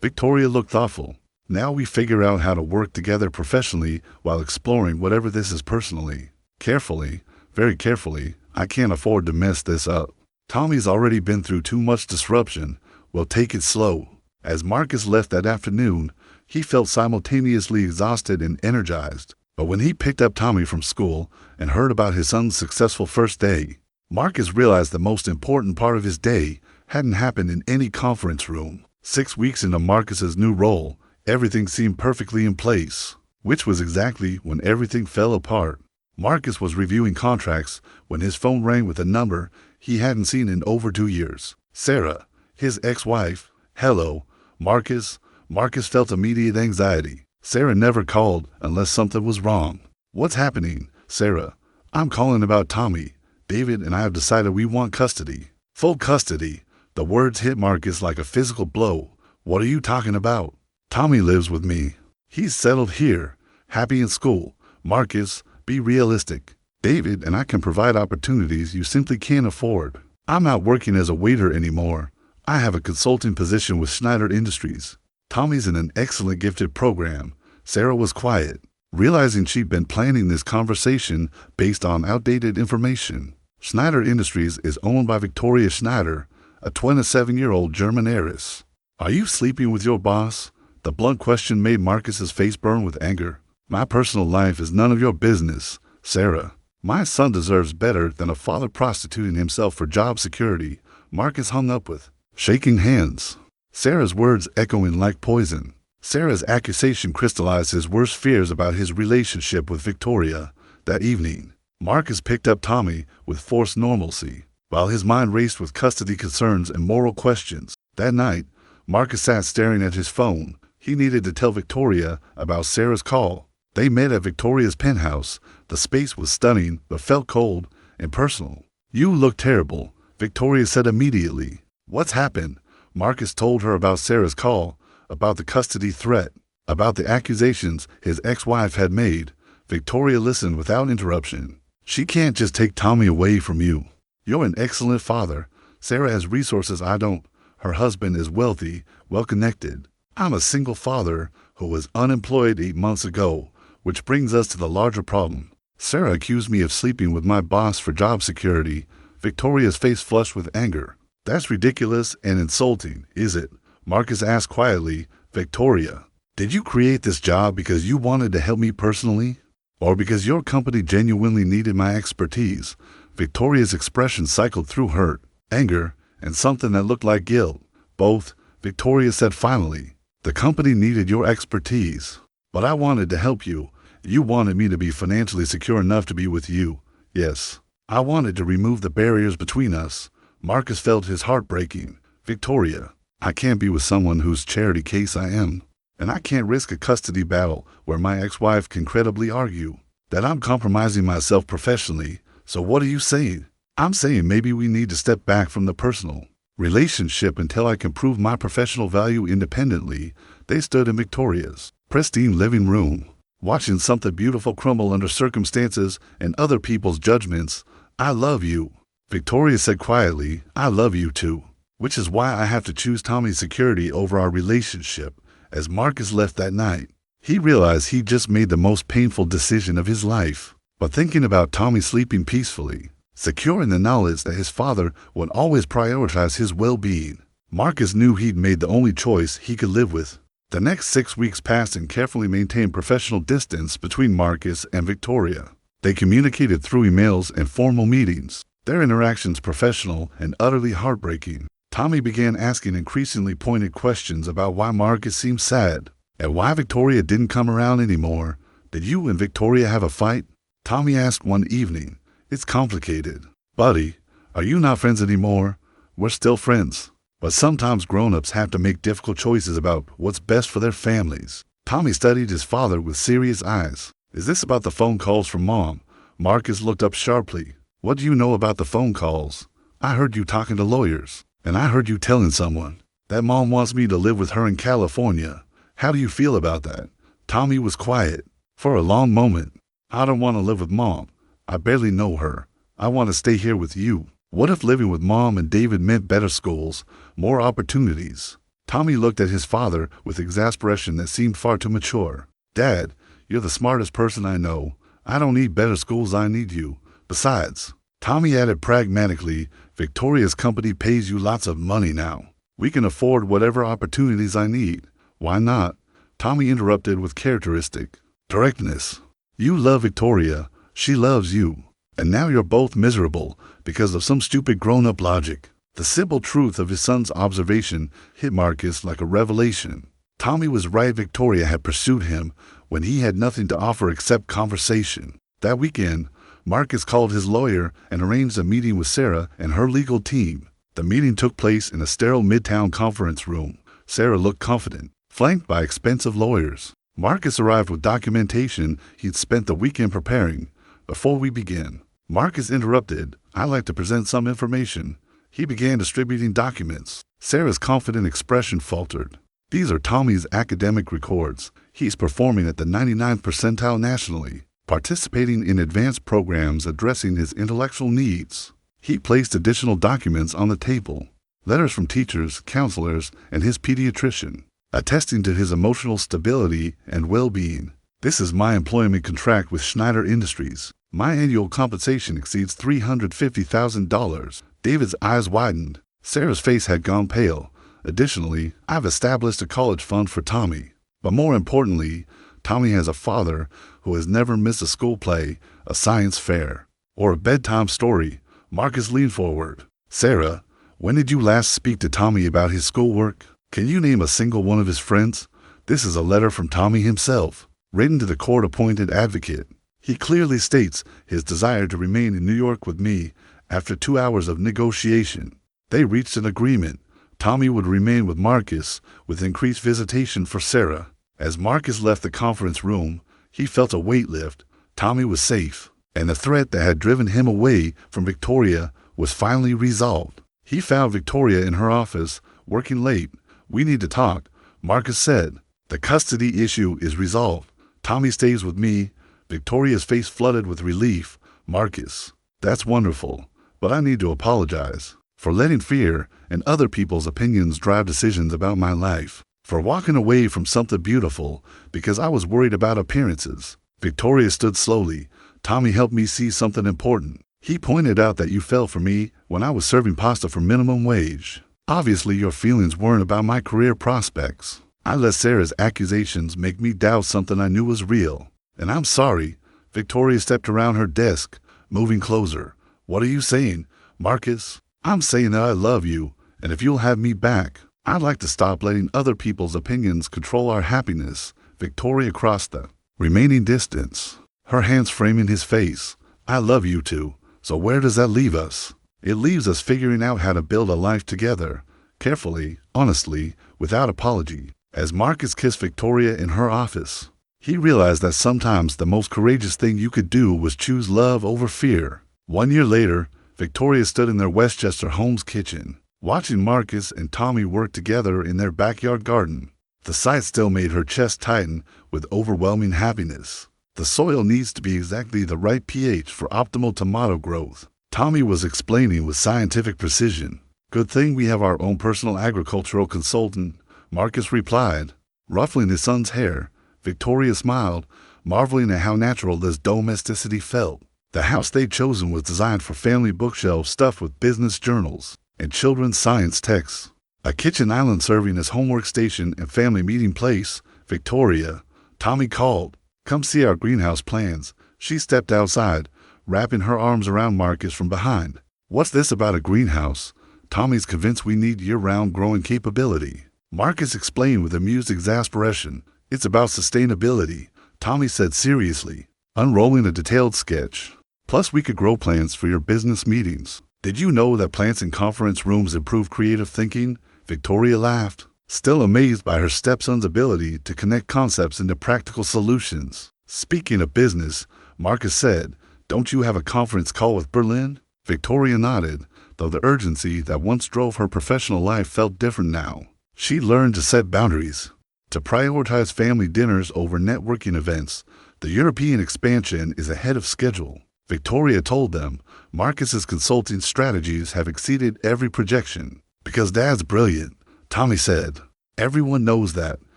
Victoria looked thoughtful. Now we figure out how to work together professionally while exploring whatever this is personally. Carefully, very carefully, I can't afford to mess this up. Tommy's already been through too much disruption. We'll take it slow. As Marcus left that afternoon, he felt simultaneously exhausted and energized. But when he picked up Tommy from school and heard about his son's successful first day, Marcus realized the most important part of his day hadn't happened in any conference room. 6 weeks into Marcus's new role, everything seemed perfectly in place, which was exactly when everything fell apart. Marcus was reviewing contracts when his phone rang with a number he hadn't seen in over 2 years. Sarah, his ex-wife. Hello, Marcus. Marcus felt immediate anxiety. Sarah never called unless something was wrong. What's happening, Sarah? I'm calling about Tommy. David and I have decided we want custody. Full custody. The words hit Marcus like a physical blow. What are you talking about? Tommy lives with me. He's settled here, happy in school. Marcus, be realistic. David and I can provide opportunities you simply can't afford. I'm not working as a waiter anymore. I have a consulting position with Schneider Industries. Tommy's in an excellent gifted program. Sarah was quiet, realizing she'd been planning this conversation based on outdated information. Schneider Industries is owned by Victoria Schneider, a 27-year-old German heiress. Are you sleeping with your boss? The blunt question made Marcus's face burn with anger. My personal life is none of your business, Sarah. My son deserves better than a father prostituting himself for job security, Marcus hung up with, shaking hands. Sarah's words echoing like poison. Sarah's accusation crystallized his worst fears about his relationship with Victoria. That evening, Marcus picked up Tommy with forced normalcy, while his mind raced with custody concerns and moral questions. That night, Marcus sat staring at his phone. He needed to tell Victoria about Sarah's call. They met at Victoria's penthouse. The space was stunning, but felt cold and personal. You look terrible, Victoria said immediately. What's happened? Marcus told her about Sarah's call, about the custody threat, about the accusations his ex-wife had made. Victoria listened without interruption. She can't just take Tommy away from you. You're an excellent father. Sarah has resources I don't. Her husband is wealthy, well-connected. I'm a single father who was unemployed 8 months ago, which brings us to the larger problem. Sarah accused me of sleeping with my boss for job security. Victoria's face flushed with anger. That's ridiculous and insulting, is it? Marcus asked quietly. Victoria, did you create this job because you wanted to help me personally? Or because your company genuinely needed my expertise? Victoria's expression cycled through hurt, anger, and something that looked like guilt. Both, Victoria said finally. The company needed your expertise, but I wanted to help you. You wanted me to be financially secure enough to be with you. Yes, I wanted to remove the barriers between us. Marcus felt his heart breaking. Victoria, I can't be with someone whose charity case I am. And I can't risk a custody battle where my ex-wife can credibly argue that I'm compromising myself professionally. So what are you saying? I'm saying maybe we need to step back from the personal relationship until I can prove my professional value independently. They stood in Victoria's pristine living room, watching something beautiful crumble under circumstances and other people's judgments. I love you, Victoria said quietly. I love you too, which is why I have to choose Tommy's security over our relationship. As Marcus left that night, he realized he just made the most painful decision of his life. But thinking about Tommy sleeping peacefully, secure in the knowledge that his father would always prioritize his well-being, Marcus knew he'd made the only choice he could live with. The next 6 weeks passed in carefully maintained professional distance between Marcus and Victoria. They communicated through emails and formal meetings, their interactions professional and utterly heartbreaking. Tommy began asking increasingly pointed questions about why Marcus seemed sad and why Victoria didn't come around anymore. Did you and Victoria have a fight? Tommy asked one evening. It's complicated. Buddy, are you not friends anymore? We're still friends. But sometimes grown-ups have to make difficult choices about what's best for their families. Tommy studied his father with serious eyes. Is this about the phone calls from Mom? Marcus looked up sharply. What do you know about the phone calls? I heard you talking to lawyers. And I heard you telling someone that Mom wants me to live with her in California. How do you feel about that? Tommy was quiet for a long moment. I don't want to live with Mom. I barely know her. I want to stay here with you. What if living with Mom and David meant better schools, more opportunities? Tommy looked at his father with exasperation that seemed far too mature. Dad, you're the smartest person I know. I don't need better schools, I need you. Besides, Tommy added pragmatically, Victoria's company pays you lots of money now. We can afford whatever opportunities I need. Why not? Tommy interrupted with characteristic directness. You love Victoria. She loves you. And now you're both miserable because of some stupid grown-up logic. The simple truth of his son's observation hit Marcus like a revelation. Tommy was right. Victoria had pursued him when he had nothing to offer except conversation. That weekend, Marcus called his lawyer and arranged a meeting with Sarah and her legal team. The meeting took place in a sterile midtown conference room. Sarah looked confident, flanked by expensive lawyers. Marcus arrived with documentation he'd spent the weekend preparing. Before we begin, Marcus interrupted. I'd like to present some information. He began distributing documents. Sarah's confident expression faltered. These are Tommy's academic records. He's performing at the 99th percentile nationally, participating in advanced programs addressing his intellectual needs. He placed additional documents on the table. Letters from teachers, counselors, and his pediatrician, attesting to his emotional stability and well-being. This is my employment contract with Schneider Industries. My annual compensation exceeds $350,000. David's eyes widened. Sarah's face had gone pale. Additionally, I've established a college fund for Tommy. But more importantly, Tommy has a father who has never missed a school play, a science fair, Or a bedtime story. Marcus leaned forward. Sarah, when did you last speak to Tommy about his schoolwork? Can you name a single one of his friends? This is a letter from Tommy himself, written to the court-appointed advocate. He clearly states his desire to remain in New York with me. After 2 hours of negotiation, they reached an agreement. Tommy would remain with Marcus, with increased visitation for Sarah. As Marcus left the conference room, he felt a weight lift. Tommy was safe, and the threat that had driven him away from Victoria was finally resolved. He found Victoria in her office, working late. We need to talk, Marcus said. The custody issue is resolved. Tommy stays with me. Victoria's face flooded with relief. Marcus, that's wonderful, but I need to apologize for letting fear and other people's opinions drive decisions about my life, for walking away from something beautiful because I was worried about appearances. Victoria stood slowly. Tommy helped me see something important. He pointed out that you fell for me when I was serving pasta for minimum wage. Obviously, your feelings weren't about my career prospects. I let Sarah's accusations make me doubt something I knew was real. And I'm sorry. Victoria stepped around her desk, moving closer. What are you saying, Marcus? I'm saying that I love you, and if you'll have me back, I'd like to stop letting other people's opinions control our happiness. Victoria crossed the remaining distance, her hands framing his face. I love you too. So where does that leave us? It leaves us figuring out how to build a life together, carefully, honestly, without apology. As Marcus kissed Victoria in her office, he realized that sometimes the most courageous thing you could do was choose love over fear. 1 year later, Victoria stood in their Westchester home's kitchen, watching Marcus and Tommy work together in their backyard garden. The sight still made her chest tighten with overwhelming happiness. The soil needs to be exactly the right pH for optimal tomato growth, Tommy was explaining with scientific precision. Good thing we have our own personal agricultural consultant, Marcus replied, ruffling his son's hair. Victoria smiled, marveling at how natural this domesticity felt. The house they'd chosen was designed for family bookshelves stuffed with business journals and children's science texts. A kitchen island serving as homework station and family meeting place. Victoria, Tommy called. Come see our greenhouse plans. She stepped outside, wrapping her arms around Marcus from behind. What's this about a greenhouse? Tommy's convinced we need year-round growing capability. Marcus explained with amused exasperation. It's about sustainability, Tommy said seriously, unrolling a detailed sketch. Plus, we could grow plants for your business meetings. Did you know that plants in conference rooms improve creative thinking? Victoria laughed, still amazed by her stepson's ability to connect concepts into practical solutions. Speaking of business, Marcus said, don't you have a conference call with Berlin? Victoria nodded, though the urgency that once drove her professional life felt different now. She learned to set boundaries, to prioritize family dinners over networking events. The European expansion is ahead of schedule. Victoria told them Marcus's consulting strategies have exceeded every projection. Because Dad's brilliant, Tommy said. Everyone knows that.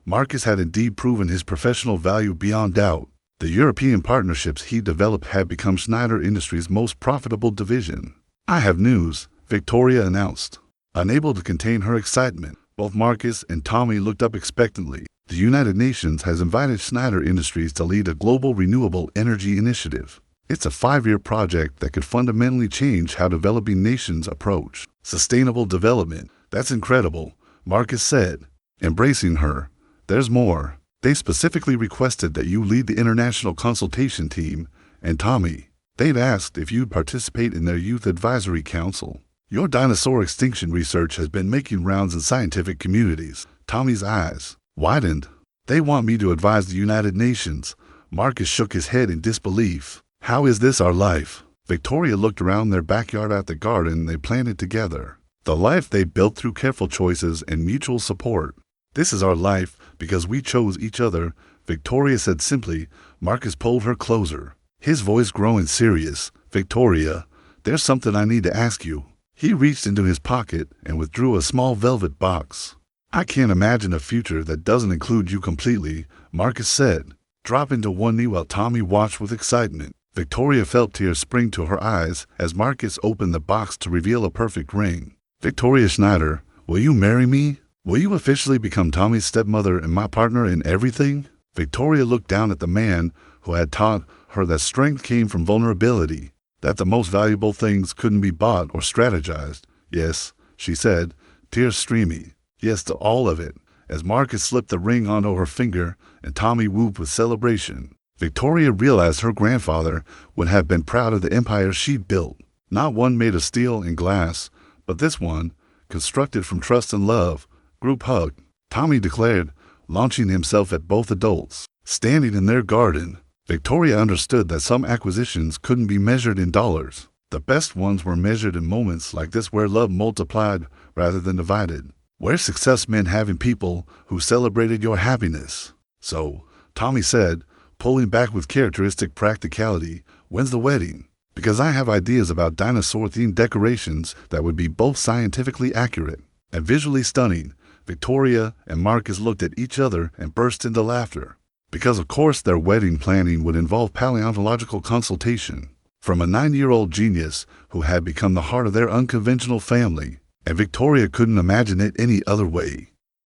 Marcus had indeed proven his professional value beyond doubt. The European partnerships he developed had become Schneider Industries' most profitable division. I have news, Victoria announced. Unable to contain her excitement, both Marcus and Tommy looked up expectantly. The United Nations has invited Schneider Industries to lead a global renewable energy initiative. It's a 5-year project that could fundamentally change how developing nations approach sustainable development. That's incredible, Marcus said, embracing her. There's more. They specifically requested that you lead the international consultation team, and Tommy, they've asked if you'd participate in their youth advisory council. Your dinosaur extinction research has been making rounds in scientific communities. Tommy's eyes widened. They want me to advise the United Nations. Marcus shook his head in disbelief. How is this our life? Victoria looked around their backyard at the garden they planted together. The life they built through careful choices and mutual support. This is our life because we chose each other, Victoria said simply. Marcus pulled her closer, his voice growing serious. Victoria, there's something I need to ask you. He reached into his pocket and withdrew a small velvet box. I can't imagine a future that doesn't include you completely, Marcus said, dropping to one knee while Tommy watched with excitement. Victoria felt tears spring to her eyes as Marcus opened the box to reveal a perfect ring. Victoria Schneider, will you marry me? Will you officially become Tommy's stepmother and my partner in everything? Victoria looked down at the man who had taught her that strength came from vulnerability. that the most valuable things couldn't be bought or strategized. Yes, she said, tears streaming. Yes to all of it, as Marcus slipped the ring onto her finger and Tommy whooped with celebration. Victoria realized her grandfather would have been proud of the empire she'd built. Not one made of steel and glass, but this one, constructed from trust and love. Group hug, Tommy declared, launching himself at both adults. Standing in their garden, Victoria understood that some acquisitions couldn't be measured in dollars. The best ones were measured in moments like this where love multiplied rather than divided, where success meant having people who celebrated your happiness. So, Tommy said, pulling back with characteristic practicality, when's the wedding? Because I have ideas about dinosaur-themed decorations that would be both scientifically accurate and visually stunning. Victoria and Marcus looked at each other and burst into laughter. Because of course their wedding planning would involve paleontological consultation from a 9-year-old genius who had become the heart of their unconventional family, and Victoria couldn't imagine it any other way.